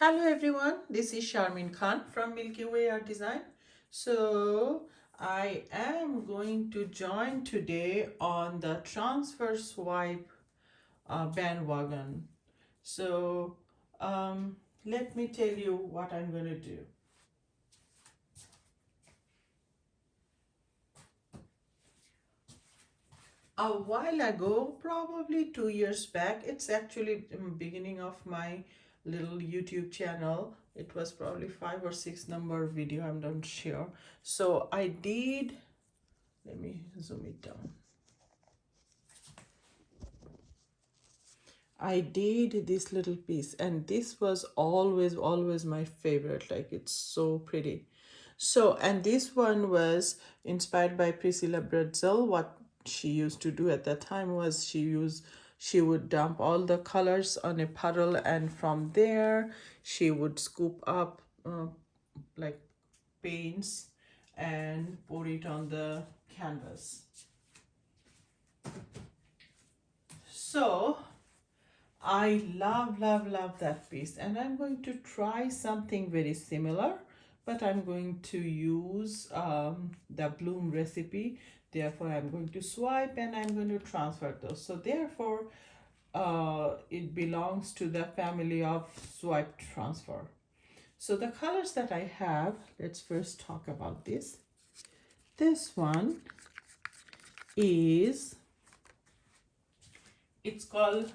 Hello everyone, this is Sharmin Khan from Milky Way Art Design. So I am going to join today on the transfer swipe bandwagon. So let me tell you what I'm going to do. A while ago, probably 2 years back, it's actually beginning of my little YouTube channel. It was probably 5 or 6 number video, I'm not sure. So I did, let me zoom it down. I did this little piece, and this was always my favorite. Like, it's so pretty. So, and this one was inspired by Priscilla Bretzel. What she used to do at that time was she would dump all the colors on a puddle, and from there she would scoop up like paints and pour it on the canvas. So I love that piece, and I'm going to try something very similar, but I'm going to use the bloom recipe. Therefore I'm going to swipe and I'm going to transfer those. So therefore it belongs to the family of swipe transfer. So the colors that I have, let's first talk about this. This one is, it's called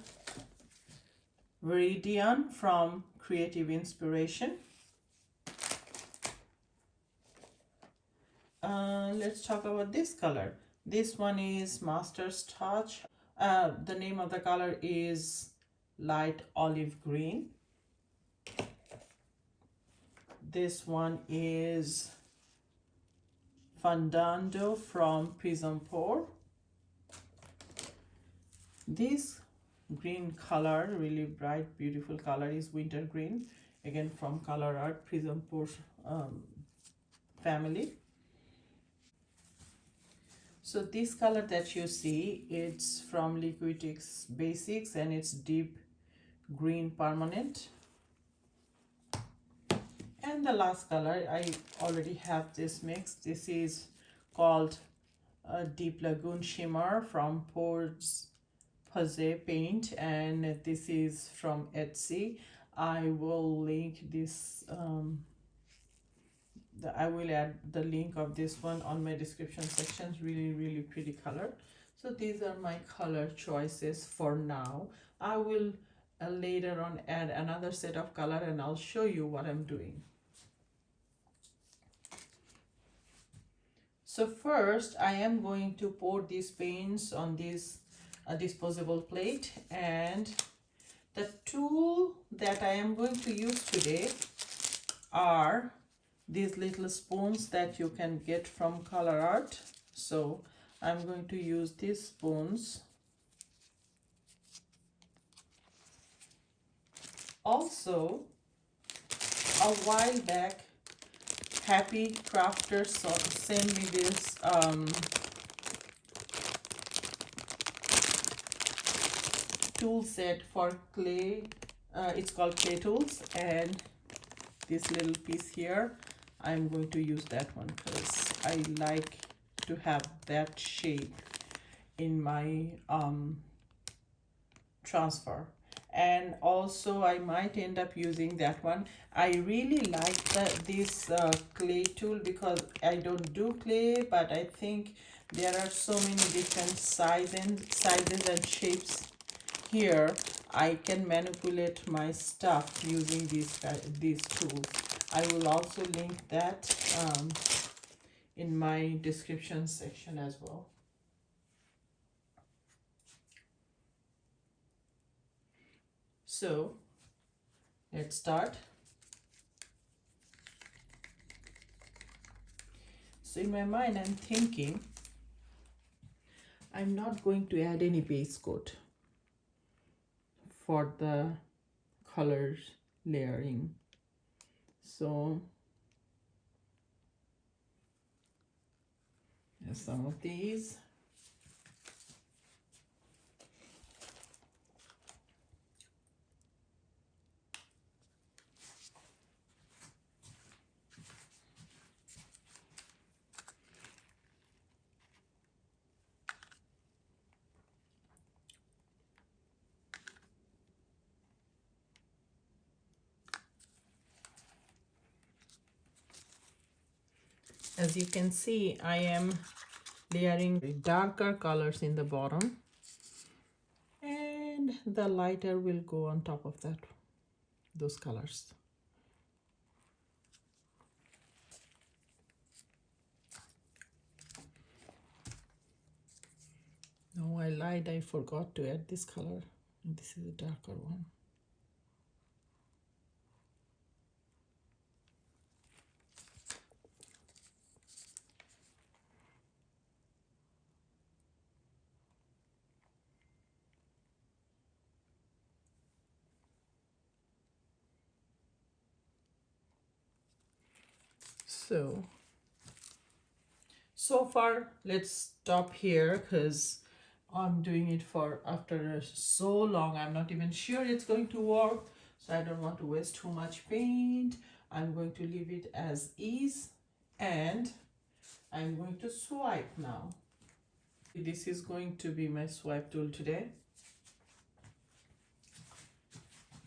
Veridian from Creative Inspiration. Let's talk about this color. This one is Master's Touch. The name of the color is Light Olive Green. This one is Fandango from Prizm. This green color, really bright beautiful color, is Winter Green, again from ColourArte Prizm family. So this color that you see, it's from Liquitex Basics, and it's deep green permanent. And the last color, I already have this mix. This is called Deep Lagoon Shimmer from Posse paint, and this is from Etsy. I will link this I will add the link of this one on my description section. Really pretty color. So these are my color choices for now. I will later on add another set of color, and I'll show you what I'm doing. So first I am going to pour these paints on this disposable plate, and the tool that I am going to use today are these little spoons that you can get from ColourArte. So I'm going to use these spoons. Also, a while back, Happy Crafter sent me this tool set for clay. It's called Clay Tools, and this little piece here, I'm going to use that one because I like to have that shape in my transfer. And also I might end up using that one. I really like this clay tool because I don't do clay, but I think there are so many different sizes and shapes here. I can manipulate my stuff using these tools. I will also link that in my description section as well. So let's start. So in my mind, I'm thinking I'm not going to add any base coat for the colors layering. So there's some of these. As you can see, I am layering darker colors in the bottom, and the lighter will go on top of that, those colors. No, I lied, I forgot to add this color. This is a darker one. So far, let's stop here because I'm doing it for after so long. I'm not even sure it's going to work. So I don't want to waste too much paint. I'm going to leave it as is, and I'm going to swipe now. This is going to be my swipe tool today.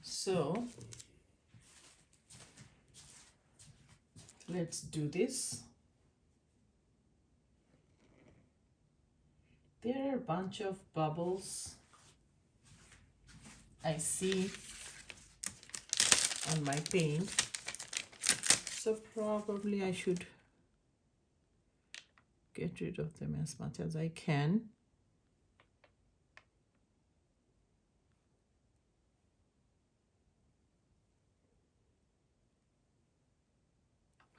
So let's do this. There are a bunch of bubbles I see on my paint. So probably I should get rid of them as much as I can.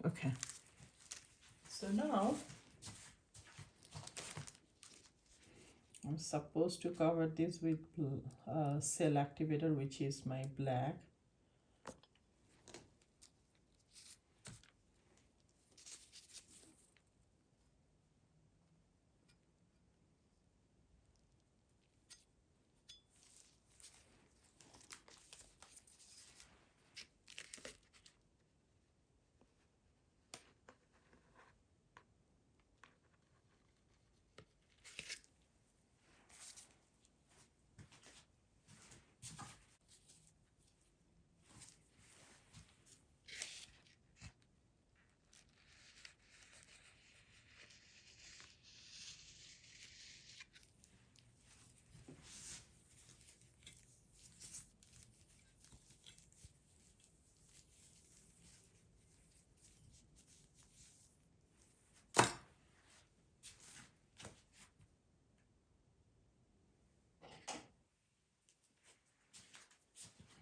Okay. So now I'm supposed to cover this with cell activator, which is my black.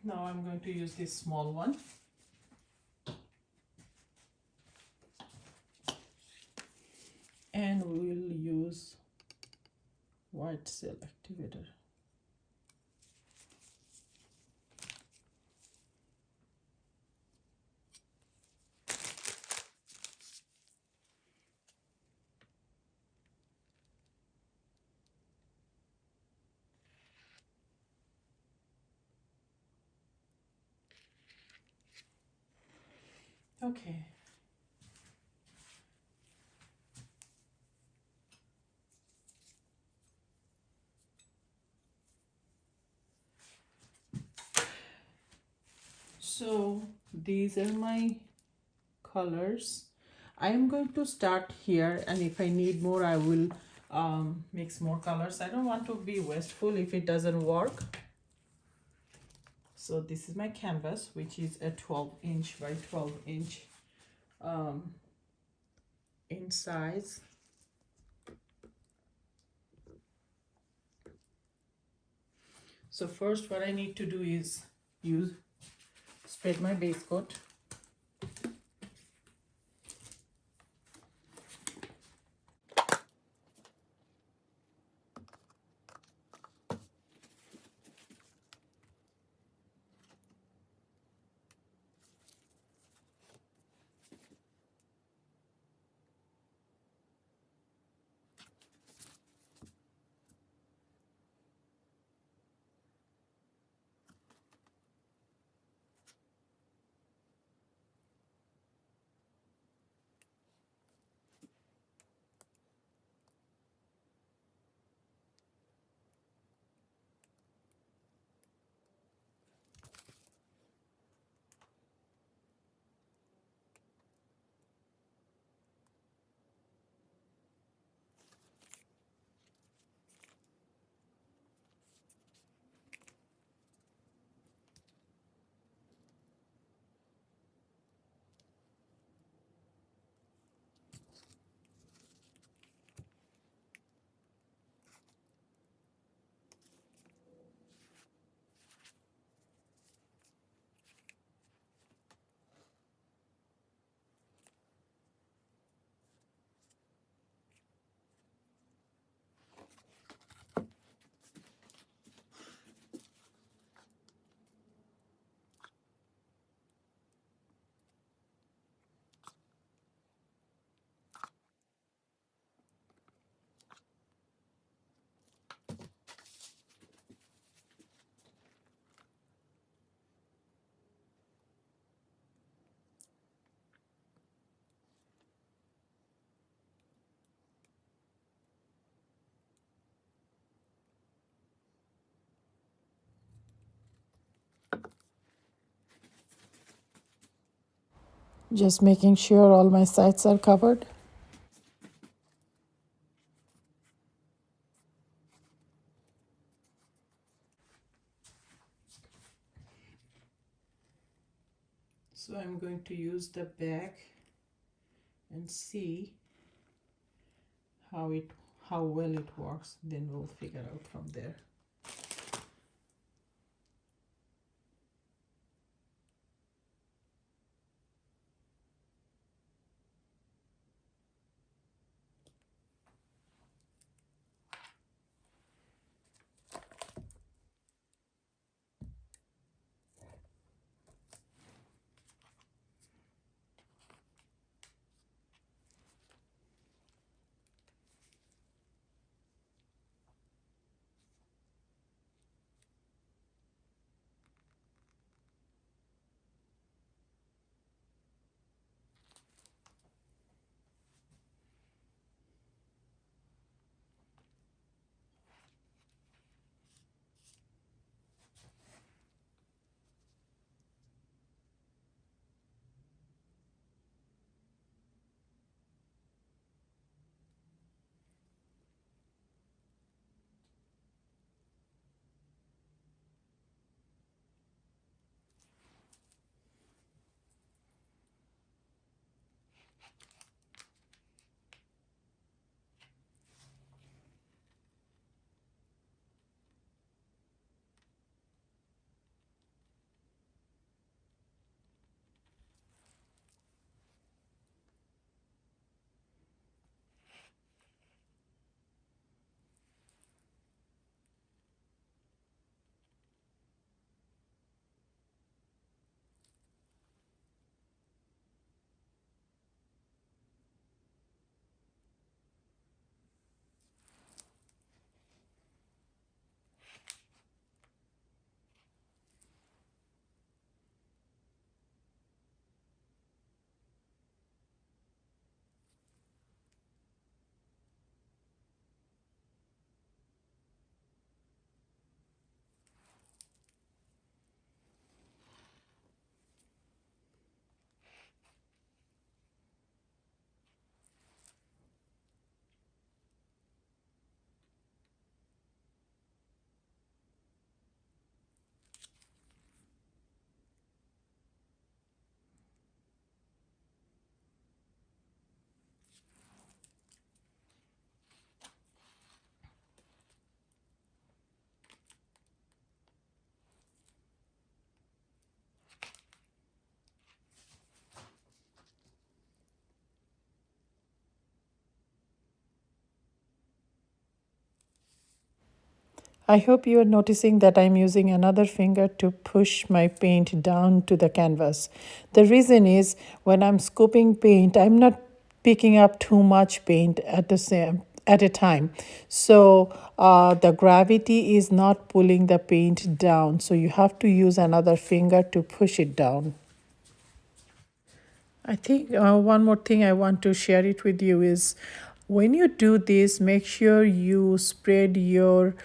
Now I'm going to use this small one. And we'll use white cell activator. Okay. So these are my colors. I am going to start here, and if I need more I will mix more colors. I don't want to be wasteful if it doesn't work. So this is my canvas, which is a 12-inch by 12-inch in size. So first what I need to do is spread my base coat. Just making sure all my sides are covered. So I'm going to use the bag and see how it how well it works. Then we'll figure out from there. I hope you are noticing that I'm using another finger to push my paint down to the canvas. The reason is when I'm scooping paint, I'm not picking up too much paint at a time. So the gravity is not pulling the paint down. So you have to use another finger to push it down. I think one more thing I want to share it with you is when you do this, make sure you spread your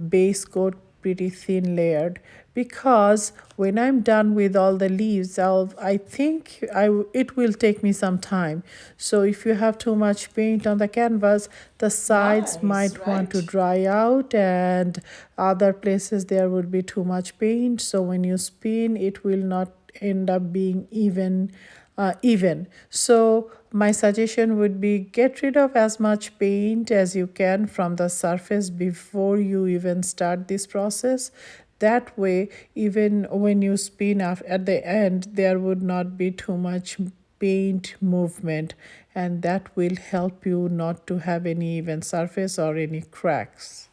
base coat pretty thin layered, because when I'm done with all the leaves, I think it will take me some time. So if you have too much paint on the canvas, the sides might want to dry out, and other places there would be too much paint. So when you spin, it will not end up being even. So my suggestion would be get rid of as much paint as you can from the surface before you even start this process. That way, even when you spin off at the end, there would not be too much paint movement, and that will help you not to have any even surface or any cracks.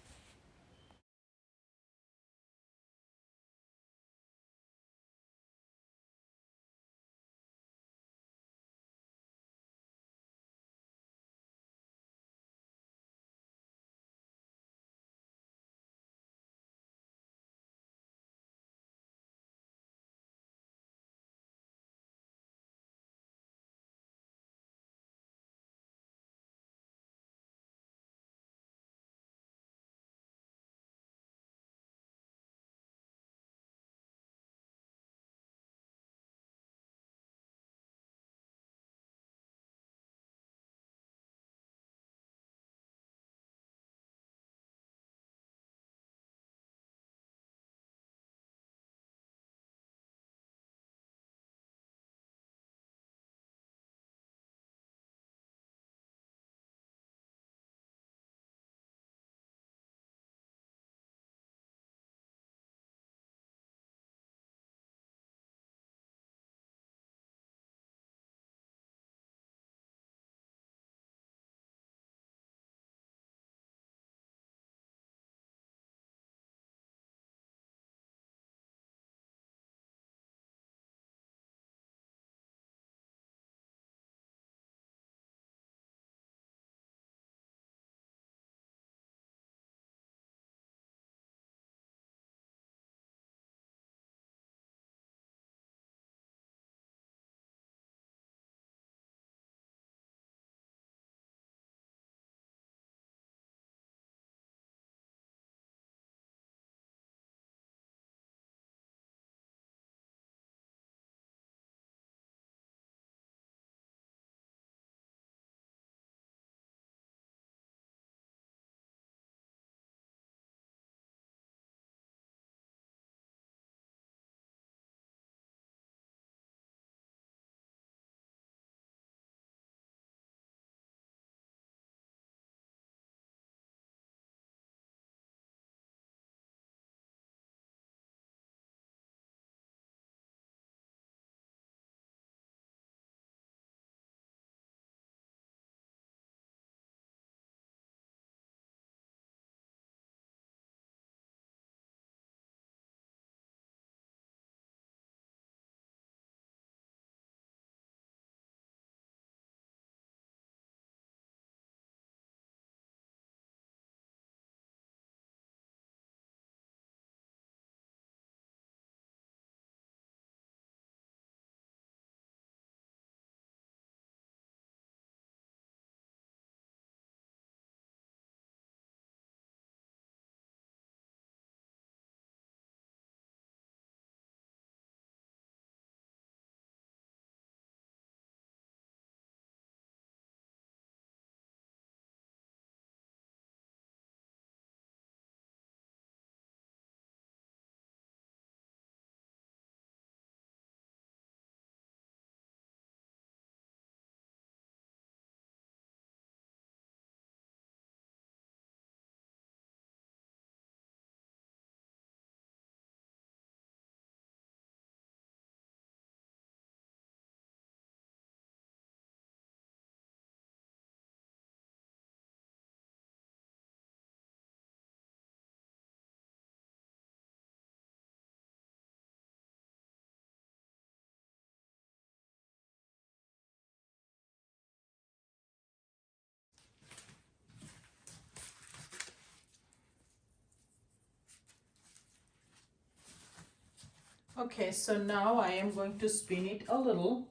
Okay, so now I am going to spin it a little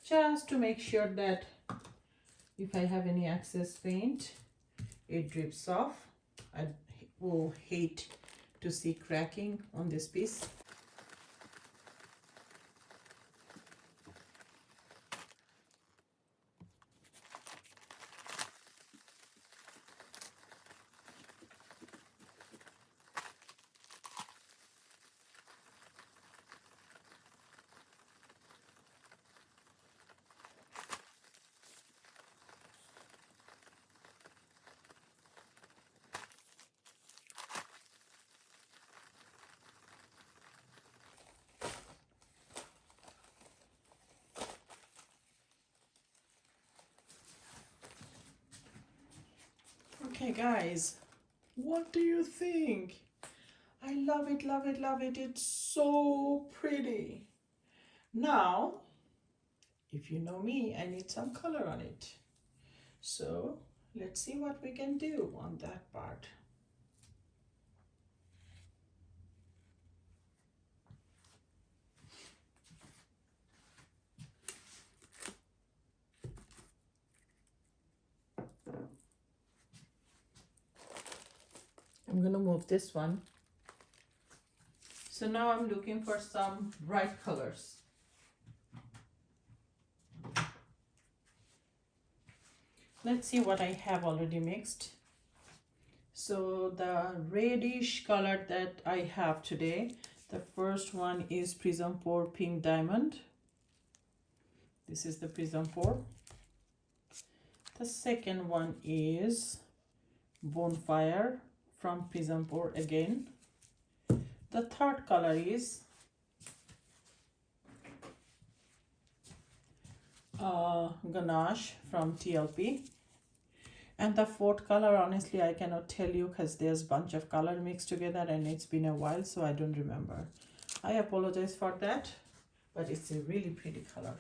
just to make sure that if I have any excess paint, it drips off. I will hate to see cracking on this piece. Okay guys, what do you think? I love it, love it, love it. It's so pretty. Now, if you know me, I need some color on it. So let's see what we can do on that part. I'm gonna move this one. So now I'm looking for some bright colors. Let's see what I have already mixed. So the reddish color that I have today, the first one is Prizm 4 Pink Diamond. This is the Prizm 4. The second one is Bonfire from Prizm 4 again. The third color is Ganache from TLP. And the fourth color, honestly, I cannot tell you because there's a bunch of color mixed together and it's been a while, so I don't remember. I apologize for that, but it's a really pretty color.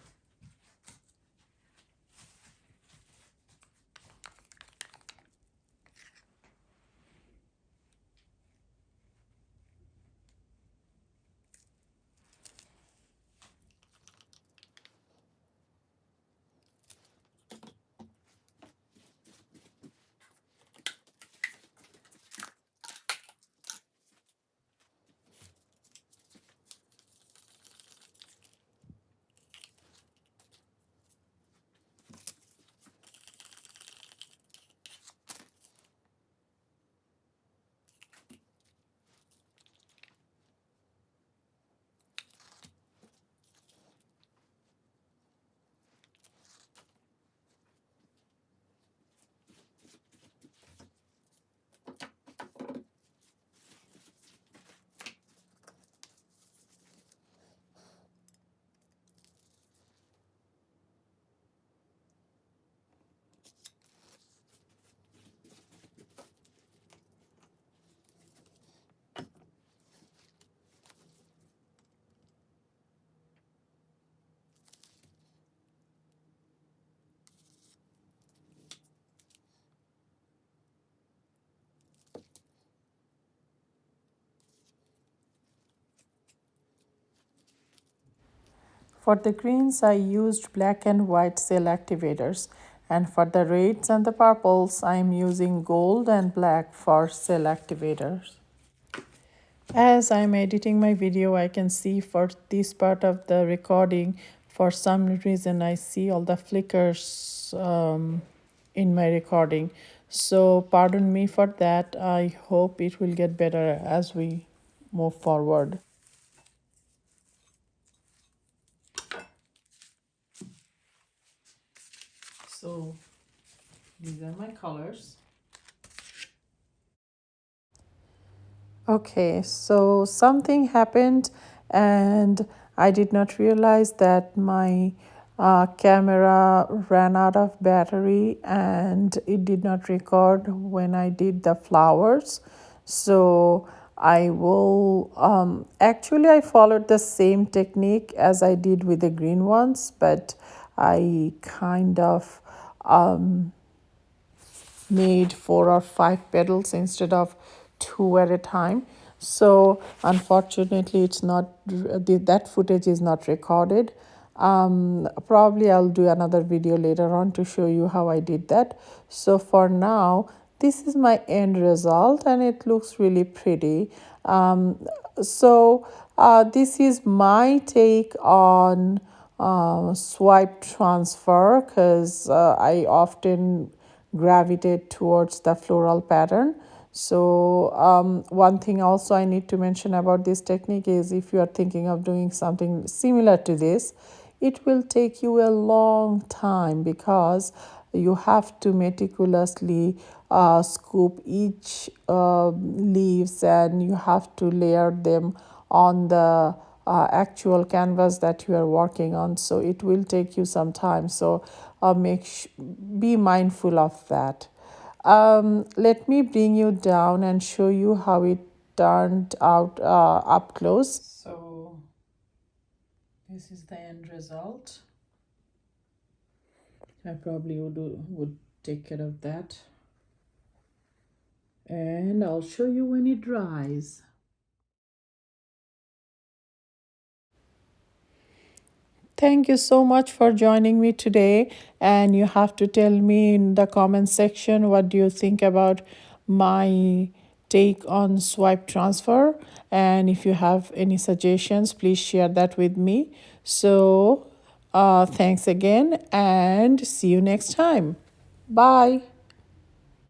For the greens, I used black and white cell activators, and for the reds and the purples, I am using gold and black for cell activators. As I'm editing my video, I can see for this part of the recording, for some reason, I see all the flickers in my recording. So pardon me for that. I hope it will get better as we move forward. So these are my colors. Okay, so something happened and I did not realize that my camera ran out of battery and it did not record when I did the flowers. So I will actually I followed the same technique as I did with the green ones, but I kind of made 4 or 5 petals instead of 2 at a time. So unfortunately, it's not that footage is not recorded. Probably I'll do another video later on to show you how I did that. So for now, this is my end result and it looks really pretty. So this is my take on swipe transfer, because I often gravitate towards the floral pattern. So one thing also I need to mention about this technique is, if you are thinking of doing something similar to this, it will take you a long time, because you have to meticulously scoop each leaves, and you have to layer them on the actual canvas that you are working on. So it will take you some time. So be mindful of that. Let me bring you down and show you how it turned out up close. So this is the end result. I probably would take care of that. And I'll show you when it dries. Thank you so much for joining me today. And you have to tell me in the comment section, what do you think about my take on swipe transfer? And if you have any suggestions, please share that with me. So thanks again, and see you next time. Bye.